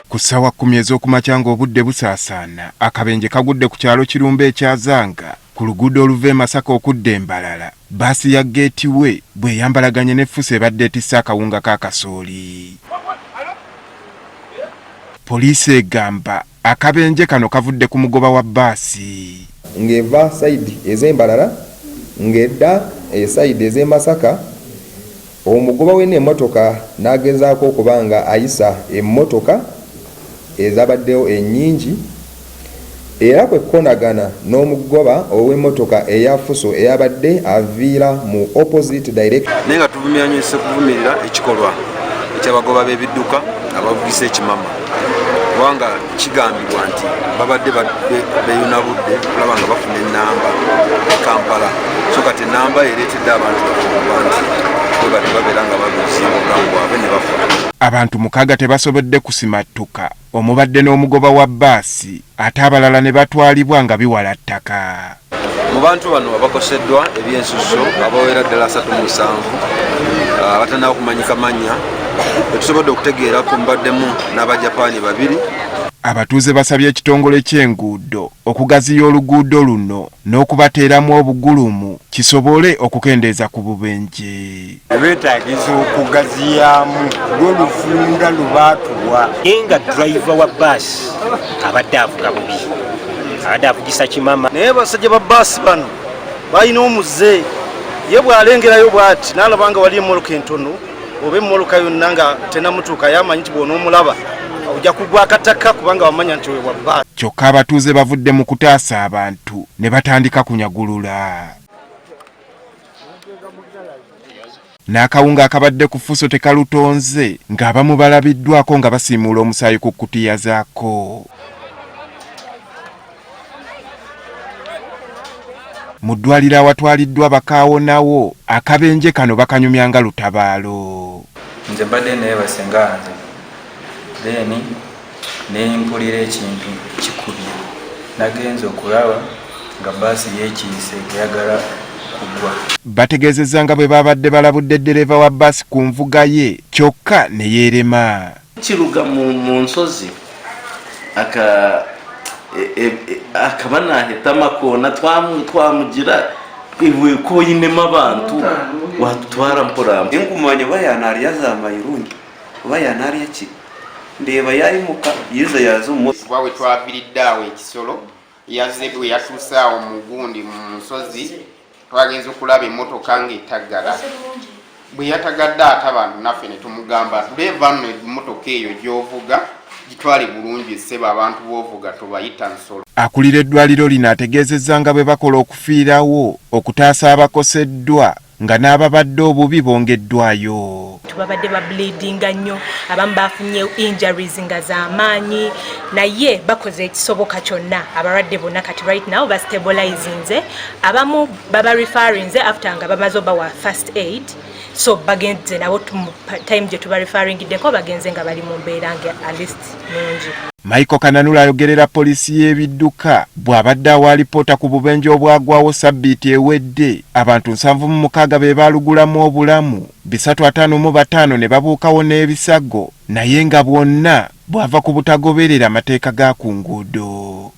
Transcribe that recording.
Ku ssaawa 10 ez'okumakya ng'obudde busaasaana, akabenje kagudde ku kyalo Kirumba ekyazanga ku luguudo oluva e Masaka okudda e Mbalala. Baasi ya Gateway bw'eyambalaganye n'effusa ebadde etisse akawunga ka kasooli. Poliisi egamba akabenje kano kavudde ku mugoba wa baasi. Ng'eva sayidi ez'Embalala ng'edda sayidi ez'e Masaka, omugoba w'emmotoka n'agezaako okuba nga ayisa emmotoka ezabaddewo ennyingi, era kwe kkonagana n'omugoba ow'emmotoka eya Fuso eyabadde aviira mu opposite direction. Naye nga tuvumira nnyo okuvumirira ekikolwa eky'abagoba b'ebidduka abavugisa ekimama, kubanga kigambibwa nti babadde beeyunabudde okulaba nga bafuna ennamba e Kampala. So kati ennamba ereetedde abantu bakugwa nti bwe babeera nga babuusinga obulamu bwabwe ne bafuna. Abantu 6 tebasobodde kusimattuka, omubadde n'omugoba wa baasi, ate abalala ne batwalibwa nga biwala ttaka. Mu bantu bano abakoseddwa ebyensusso abawera ddala 37 abatanaba kumanyika mannya, tetusobodde okutegeerako mubaddemu n'Abajapaani 2. Abatuuze basabye ekitongole ky'enguudo okugaziya oluguudo luno n'okubateeramu obugulumu kisobole okukendeeza ku bubenje. Beetaagisa okugaziyaamu lw'olufunda lubaatuwa. Nga driver wa baasi abadde avuga bubi, abadde avugisa kimama. Naye basajja ba baasi bano balina omuze, ye bw'alengerayo bw'ati n'alabanga wali emmoloka entono oba emmoloka yonna nga tennamutuuka, yamanyi nti bw'onoomulaba ojja kugwa akataka kubanga wamanya nti we wa baasi. Kyokka abatuuze bavudde mu kutaasa abantu ne batandika kunyagulula. N'akawunga akabadde ku Fuso tekalutonze, ng'abamu balabiddwako nga basiimuula omusaayi ku kkutiya zaako. Mu ddwaliro awatwaliddwa bakaawonawo, akabenje kano bakanyumya nga lutabaalo. Nze mbadde neebase nga nze then nempulira ekintu kikubye, nagenze okulaba nga baasi yeekiise teyagala kugwa. Bategeezezza nga bwe babadde balabudde ddereeva wa baasi ku nvuga ye, kyokka ne yeerema. Kiruga mu nsozi akaba nahita amakoona twamugira iwe koyinemu abantu watutwara mporampo. Enkumanya oba yanaarya z'amayirungi oba yanaarya ki, ndeba yayimuka yiza yaza omusi bwawe twaviridde awo ekisolo yazebwe yatuuse awo mu gundi mu nsozi, twagenza okulaba emmotoka ng'etaggala. Bwe yatagadde ate abantu naffe ne tumugamba tuleeva nno emmotoka eyo gy'ovuga gitwale bulungi sseba, abantu b'ovuga tobayita nsolo. Akulira eddwaliro lino ategeezezza nga bwe bakola okufiirawo okutaasa abakoseddwa nga n'ababadde obubi bongeddwayo. Babadde bableedinga nnyo, abamu bafunye injuries nga z'amaanyi, naye bakoze ekisoboka kyonna. Abalwadde bonna kati right now bastabilizinze, abamu baba referrinze after nga bamaze obawa first aid, so bagenze nabo time gye tuba referringiddeko bagenze nga bali mu mbeera nga at least nungi. Michael Kananula ayogerera poliisi y'ebidduka bw'abadde awa alipoota ku bubenje obwagwawo sabbiiti ewedde. Abantu 76 be baalugulamu obulamu, 355 ne babuukawo n'ebisago, naye nga bwonna bwava ku butagoberera mateeka ga ku nguudo.